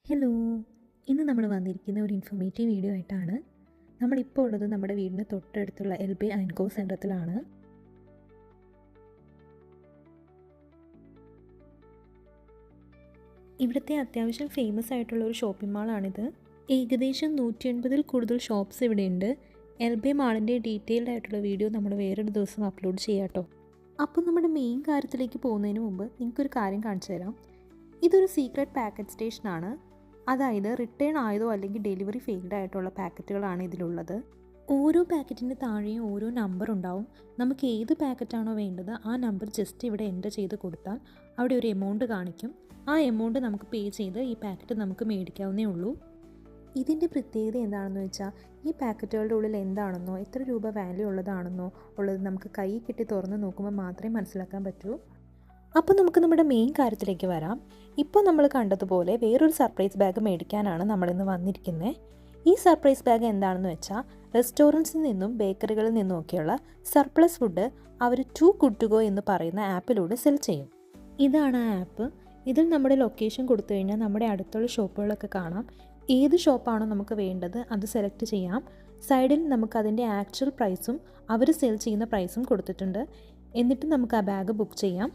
Hello, ഇന്ന് നമ്മൾ വന്നിരിക്കുന്ന ഒരു ഇൻഫോർമേറ്റീവ് വീഡിയോ ആയിട്ടാണ്. നമ്മളിപ്പോൾ ഉള്ളത് നമ്മുടെ വീടിന് തൊട്ടടുത്തുള്ള എൽബി അയൻകോ സെൻറ്ററിലാണ്. ഇവിടുത്തെ അത്യാവശ്യം ഫേമസ് ആയിട്ടുള്ള ഒരു ഷോപ്പിംഗ് മാളാണിത്. ഏകദേശം 180-ൽ കൂടുതൽ ഷോപ്സ് ഇവിടെയുണ്ട്. എൽബി മാളിൻ്റെ ഡീറ്റെയിൽഡ് ആയിട്ടുള്ള വീഡിയോ നമ്മൾ വേറൊരു ദിവസം അപ്ലോഡ് ചെയ്യാം കേട്ടോ. അപ്പോൾ നമ്മുടെ മെയിൻ കാര്യത്തിലേക്ക് പോകുന്നതിന് മുമ്പ് നിങ്ങൾക്കൊരു കാര്യം കാണിച്ചു തരാം. ഇതൊരു സീക്രട്ട് പാക്കറ്റ് സ്റ്റേഷനാണ്. അതായത് റിട്ടേൺ ആയതോ അല്ലെങ്കിൽ ഡെലിവറി ഫെയിൽഡ് ആയിട്ടുള്ള പാക്കറ്റുകളാണ് ഇതിലുള്ളത്. ഓരോ പാക്കറ്റിൻ്റെ താഴെയും ഓരോ നമ്പർ ഉണ്ടാവും. നമുക്ക് ഏത് പാക്കറ്റാണോ വേണ്ടത് ആ നമ്പർ ജസ്റ്റ് ഇവിടെ എൻ്റർ ചെയ്ത് കൊടുത്താൽ അവിടെ ഒരു എമൗണ്ട് കാണിക്കും. ആ എമൗണ്ട് നമുക്ക് പേ ചെയ്ത് ഈ പാക്കറ്റ് നമുക്ക് മേടിക്കാവുന്നേ ഉള്ളൂ. ഇതിൻ്റെ പ്രത്യേകത എന്താണെന്ന് വെച്ചാൽ ഈ പാക്കറ്റുകളുടെ ഉള്ളിൽ എന്താണെന്നോ എത്ര രൂപ വാല്യൂ ഉള്ളതാണെന്നോ ഉള്ളത് നമുക്ക് കൈ കിട്ടി തുറന്ന് നോക്കുമ്പോൾ മാത്രമേ മനസ്സിലാക്കാൻ പറ്റൂ. അപ്പോൾ നമുക്ക് നമ്മുടെ മെയിൻ കാര്യത്തിലേക്ക് വരാം. ഇപ്പോൾ നമ്മൾ കണ്ടതുപോലെ വേറൊരു സർപ്രൈസ് ബാഗ് മേടിക്കാനാണ് നമ്മളിന്ന് വന്നിരിക്കുന്നത്. ഈ സർപ്രൈസ് ബാഗ് എന്താണെന്ന് വെച്ചാൽ റെസ്റ്റോറൻറ്റ്സിൽ നിന്നും ബേക്കറികളിൽ നിന്നുമൊക്കെയുള്ള സർപ്ലസ് ഫുഡ് അവർ ടു ഗുഡ് ടു ഗോ എന്ന് പറയുന്ന ആപ്പിലൂടെ സെൽ ചെയ്യും. ഇതാണ് ആ ആപ്പ്. ഇതിൽ നമ്മുടെ ലൊക്കേഷൻ കൊടുത്തു കഴിഞ്ഞാൽ നമ്മുടെ അടുത്തുള്ള ഷോപ്പുകളൊക്കെ കാണാം. ഏത് ഷോപ്പാണോ നമുക്ക് വേണ്ടത് അത് സെലക്ട് ചെയ്യാം. സൈഡിൽ നമുക്ക് അതിൻ്റെ ആക്ച്വൽ പ്രൈസും അവർ സെൽ ചെയ്യുന്ന പ്രൈസും കൊടുത്തിട്ടുണ്ട്. എന്നിട്ട് നമുക്ക് ആ ബാഗ് ബുക്ക് ചെയ്യാം.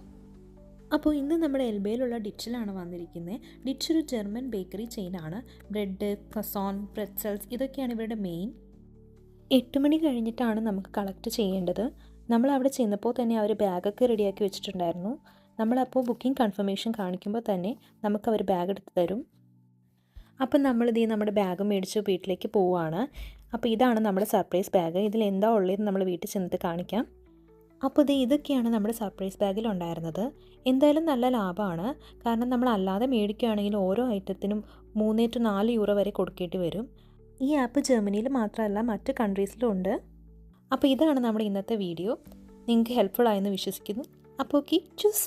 അപ്പോൾ ഇന്ന് നമ്മുടെ എൽബയിലുള്ള ഡിച്ചിലാണ് വന്നിരിക്കുന്നത്. ഡിച്ച് ഒരു ജർമ്മൻ ബേക്കറി ചെയിനാണ്. ബ്രെഡ്, ക്രസോൺ, പ്രെറ്റ്സൽസ് ഇതൊക്കെയാണ് ഇവരുടെ മെയിൻ. 8 മണി കഴിഞ്ഞിട്ടാണ് നമുക്ക് കളക്ട് ചെയ്യേണ്ടത്. നമ്മൾ അവിടെ ചെന്നപ്പോൾ തന്നെ അവർ ബാഗൊക്കെ റെഡിയാക്കി വെച്ചിട്ടുണ്ടായിരുന്നു. നമ്മളപ്പോൾ ബുക്കിംഗ് കൺഫർമേഷൻ കാണിക്കുമ്പോൾ തന്നെ നമുക്ക് അവർ ബാഗ് എടുത്ത് തരും. അപ്പം നമ്മളിത് നമ്മുടെ ബാഗ് മേടിച്ച് വീട്ടിലേക്ക് പോവുകയാണ്. അപ്പോൾ ഇതാണ് നമ്മുടെ സർപ്രൈസ് ബാഗ്. ഇതിൽ എന്താ ഉള്ളതെന്ന് നമ്മൾ വീട്ടിൽ ചെന്നിട്ട് കാണിക്കാം. അപ്പോൾ ഇതൊക്കെയാണ് നമ്മുടെ സർപ്രൈസ് ബാഗിലുണ്ടായിരുന്നത്. എന്തായാലും നല്ല ലാഭമാണ്. കാരണം നമ്മൾ അല്ലാതെ മേടിക്കുകയാണെങ്കിൽ ഓരോ ഐറ്റത്തിനും 3 to 4 യൂറോ വരെ കൊടുക്കേണ്ടി വരും. ഈ ആപ്പ് ജർമ്മനിയിൽ മാത്രമല്ല മറ്റ് കൺട്രീസിലും ഉണ്ട്. അപ്പോൾ ഇതാണ് നമ്മുടെ ഇന്നത്തെ വീഡിയോ. നിങ്ങൾക്ക് ഹെൽപ്ഫുൾ ആയെന്ന് വിശ്വസിക്കുന്നു. അപ്പോൾ ഓക്കെ, ചൂസ്.